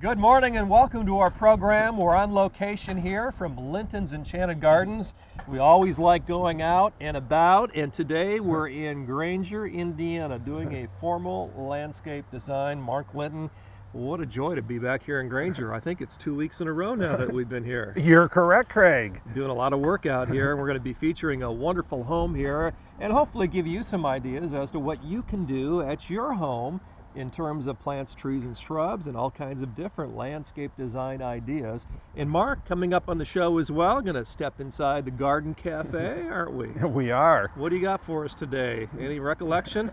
Good morning and welcome to our program. We're on location here from Linton's Enchanted Gardens. We always like going out and about, and today we're in Granger, Indiana, doing a formal landscape design. Mark Linton, what a joy to be back here in Granger. I think it's 2 weeks in a row now that we've been here. You're correct, Craig. Doing a lot of work out here, and we're going to be featuring a wonderful home here and hopefully give you some ideas as to what you can do at your home in terms of plants, trees, and shrubs, and all kinds of different landscape design ideas. And Mark, coming up on the show as well, going to step inside the Garden Cafe, aren't we? We are. What do you got for us today? Any recollection?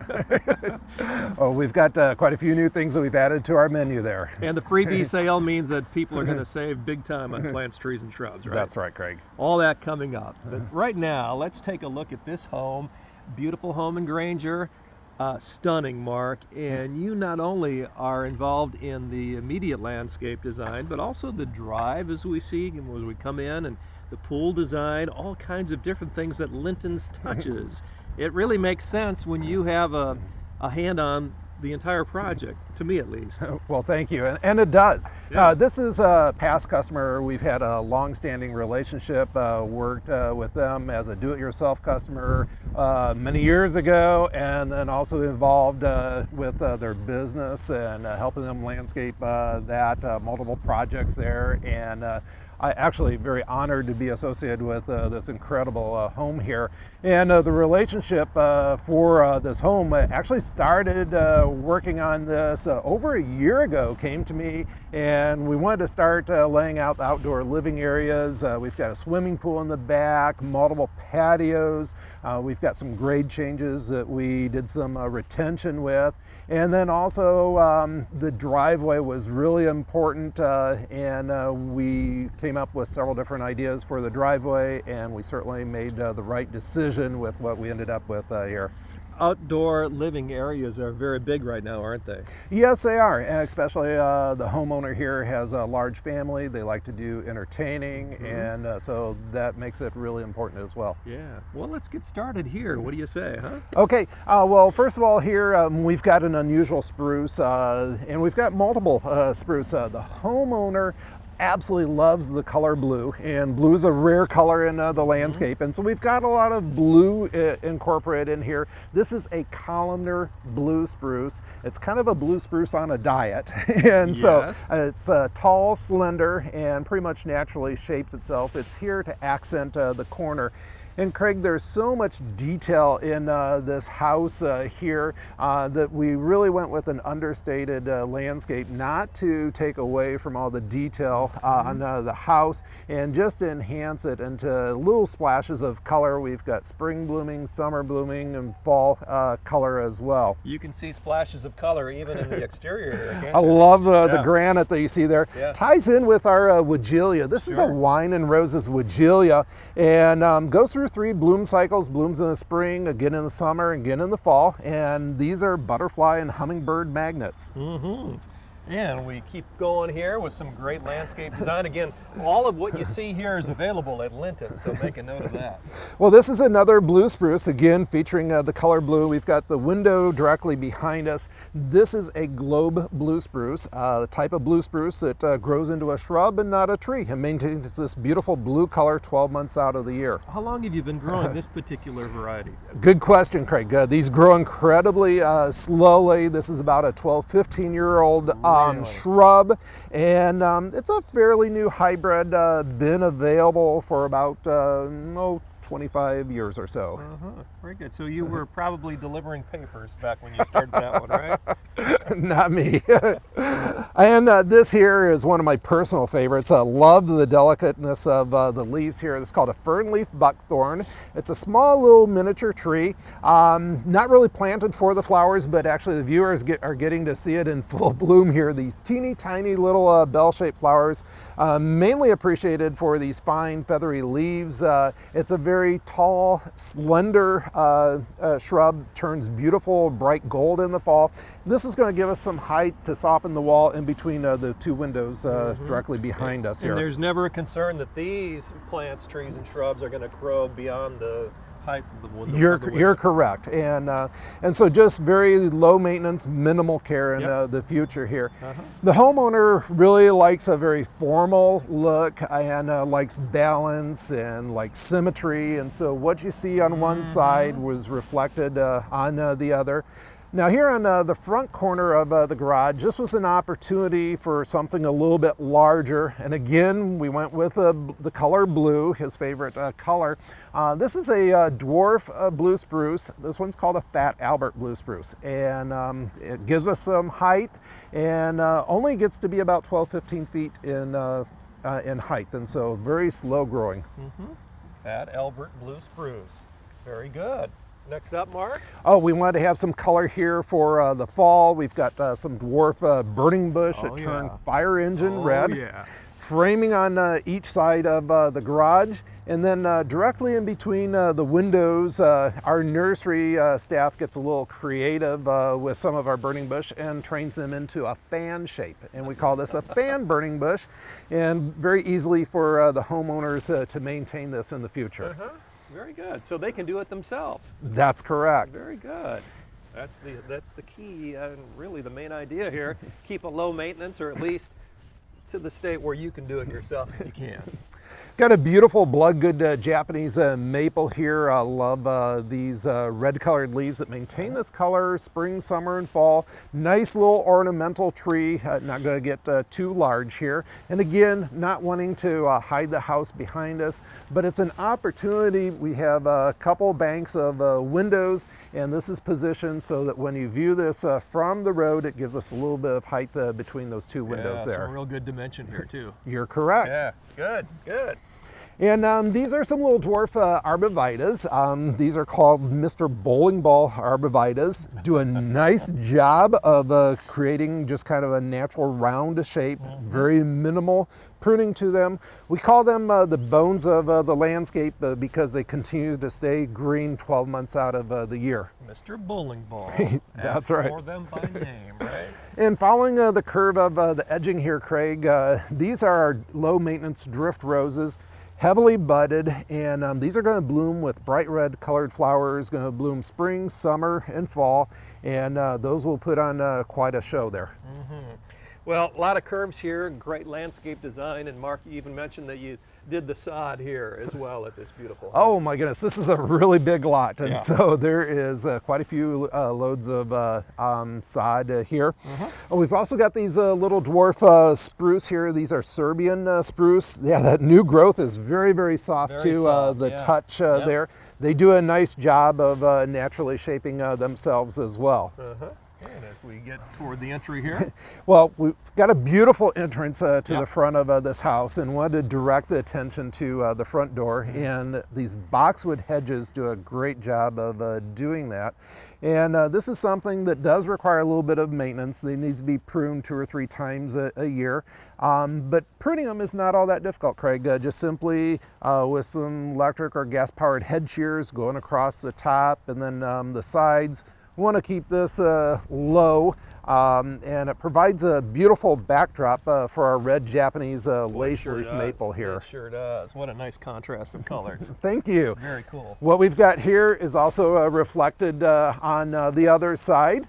Oh, we've got quite a few new things that we've added to our menu there. And the freebie sale means that people are going to save big time on plants, trees, and shrubs, right? That's right, Craig. All that coming up. But right now, let's take a look at this home. Beautiful home in Granger. Stunning, Mark, and you not only are involved in the immediate landscape design, but also the drive as we see, and as we come in, and the pool design, all kinds of different things that Linton's touches. It really makes sense when you have a hand on the entire project, to me at least. Well, thank you, and it does. Yeah. This is a past customer. We've had a long-standing relationship, worked with them as a do-it-yourself customer many years ago, and then also involved with their business and helping them landscape multiple projects there. And I'm actually very honored to be associated with this incredible home here. And the relationship for this home actually started working on this over a year ago, came to me, and we wanted to start laying out the outdoor living areas. We've got a swimming pool in the back, multiple patios. We've got some grade changes that we did some retention with. And then also the driveway was really important, and we came up with several different ideas for the driveway, and we certainly made the right decision with what we ended up with here. Outdoor living areas are very big right now, aren't they? Yes, they are, and especially the homeowner here has a large family. They like to do entertaining, and so that makes it really important as well. Yeah. Well, let's get started here. What do you say, huh? Okay. Well, first of all, here we've got an unusual spruce, and we've got multiple spruce. The homeowner absolutely loves the color blue, and blue is a rare color in the landscape, and so we've got a lot of blue incorporated in here. This is a columnar blue spruce. It's kind of a blue spruce on a diet, and so it's tall, slender, and pretty much naturally shapes itself. It's here to accent the corner. And Craig, there's so much detail in this house here that we really went with an understated landscape, not to take away from all the detail on the house, and just enhance it into little splashes of color. We've got spring blooming, summer blooming, and fall color as well. You can see splashes of color even in the exterior here, can't you? I love the granite that you see there. Yeah. Ties in with our Weigela. This is a wine and roses Weigela, and goes through 3 bloom cycles, blooms in the spring, again in the summer, again in the fall, and these are butterfly and hummingbird magnets. And we keep going here with some great landscape design. Again, all of what you see here is available at Linton, so make a note of that. Well, this is another blue spruce, again featuring the color blue. We've got the window directly behind us. This is a globe blue spruce, the type of blue spruce that grows into a shrub and not a tree, and maintains this beautiful blue color 12 months out of the year. How long have you been growing this particular variety? Good question, Craig. These grow incredibly slowly. This is about a 12, 15-year-old shrub, and it's a fairly new hybrid, been available for about 25 years or so. Very good. So you were probably delivering papers back when you started that one, right? Not me. And this here is one of my personal favorites. I love the delicateness of the leaves here. It's called a fern leaf buckthorn. It's a small little miniature tree, not really planted for the flowers, but actually the viewers are getting to see it in full bloom here. These teeny tiny little bell-shaped flowers, mainly appreciated for these fine feathery leaves. It's a very tall, slender shrub, turns beautiful bright gold in the fall. This is going to give us some height to soften the wall in between the 2 windows directly behind us here. And there's never a concern that these plants, trees, and shrubs are going to grow beyond the height of the window. You're correct, and so just very low maintenance, minimal care in Yep. the future here. Uh-huh. The homeowner really likes a very formal look and likes balance and like symmetry, and so what you see on one side was reflected on the other. Now here on the front corner of the garage, this was an opportunity for something a little bit larger. And again, we went with the color blue, his favorite color. This is a dwarf blue spruce. This one's called a Fat Albert blue spruce. And it gives us some height and only gets to be about 12-15 feet in height. And so very slow growing. Fat Albert blue spruce. Very good. Next up, Mark. Oh, we wanted to have some color here for the fall. We've got some dwarf burning bush that turned fire engine red. Yeah. Framing on each side of the garage. And then directly in between the windows, our nursery staff gets a little creative with some of our burning bush and trains them into a fan shape. And we call this a fan burning bush, and very easily for the homeowners to maintain this in the future. Very good. So they can do it themselves. That's correct. Very good. That's the key and really the main idea here. Keep a low maintenance, or at least to the state where you can do it yourself if you can. Got a beautiful blood-good Japanese maple here. I love these red-colored leaves that maintain this color spring, summer, and fall. Nice little ornamental tree. Not going to get too large here. And again, not wanting to hide the house behind us, but it's an opportunity. We have a couple banks of windows, and this is positioned so that when you view this from the road, it gives us a little bit of height between those two windows there. Some real good dimension here too. You're correct. Yeah, good, good. And these are some little dwarf arborvitas. These are called Mr. Bowling Ball arborvitas. Do a nice job of creating just kind of a natural round shape, very minimal pruning to them. We call them the bones of the landscape because they continue to stay green 12 months out of the year. Mr. Bowling Ball. That's right. For them by name, right? And following the curve of the edging here, Craig, these are our low maintenance drift roses. Heavily budded, and these are going to bloom with bright red colored flowers, going to bloom spring, summer, and fall, and those will put on quite a show there. Well, a lot of curves here, great landscape design, and Mark, you even mentioned that you did the sod here as well at this beautiful home. Oh my goodness, this is a really big lot, and Yeah. so there is quite a few loads of sod here. We've also got these little dwarf spruce here. These are Serbian spruce. Yeah, that new growth is very, very soft Very to soft, the yeah. touch Yep. there. They do a nice job of naturally shaping themselves as well. And as we get toward the entry here, Well, we've got a beautiful entrance to Yep. the front of this house, and wanted to direct the attention to the front door. And these boxwood hedges do a great job of doing that. And this is something that does require a little bit of maintenance. They need to be pruned 2 or 3 times a year. But pruning them is not all that difficult, Craig. Just simply with some electric or gas-powered head shears going across the top and then the sides. We want to keep this low, and it provides a beautiful backdrop for our red Japanese lace sure leaf does. maple here. It sure does. What a nice contrast of colors. Thank you. Very cool. What we've got here is also reflected on the other side.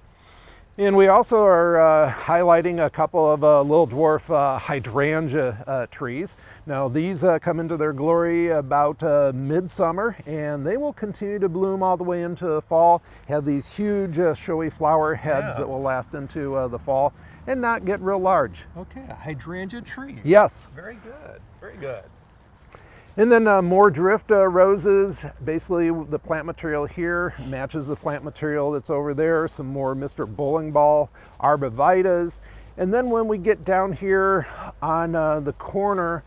And we also are highlighting a couple of little dwarf hydrangea trees. Now these come into their glory about midsummer, and they will continue to bloom all the way into fall. Have these huge showy flower heads Yeah. that will last into the fall and not get real large. Okay, a hydrangea tree. Yes. Very good. Very good. And then more drift roses. Basically the plant material here matches the plant material that's over there. Some more Mr. Bowling Ball arborvitas. And then when we get down here on the corner,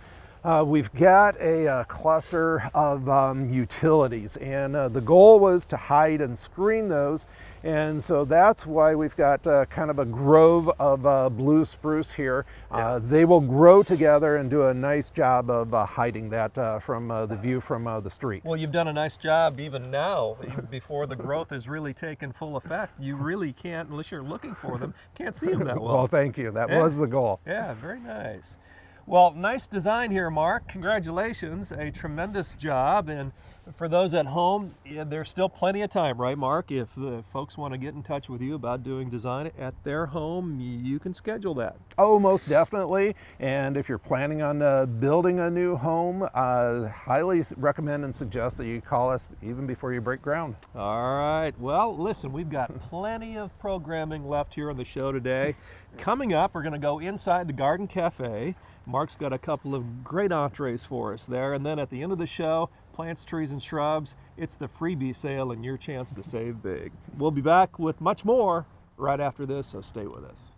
we've got a cluster of utilities, and the goal was to hide and screen those, and so that's why we've got kind of a grove of blue spruce here. They will grow together and do a nice job of hiding that from the view from the street. Well, you've done a nice job even now, even before the growth has really taken full effect. You really can't, unless you're looking for them, can't see them that well. Well, thank you. That Yeah. was the goal. Yeah, very nice. Well, nice design here, Mark. Congratulations, a tremendous job. And For those at home, there's still plenty of time, right, Mark? If the folks want to get in touch with you about doing design at their home, you can schedule that. Oh, most definitely. And if you're planning on building a new home, highly recommend and suggest that you call us even before you break ground. All right. Well, listen, we've got plenty of programming left here on the show today. Coming up, we're going to go inside the Garden Cafe. Mark's got a couple of great entrees for us there. And then at the end of the show, plants, trees, and shrubs, it's the freebie sale and your chance to save big. We'll be back with much more right after this, so stay with us.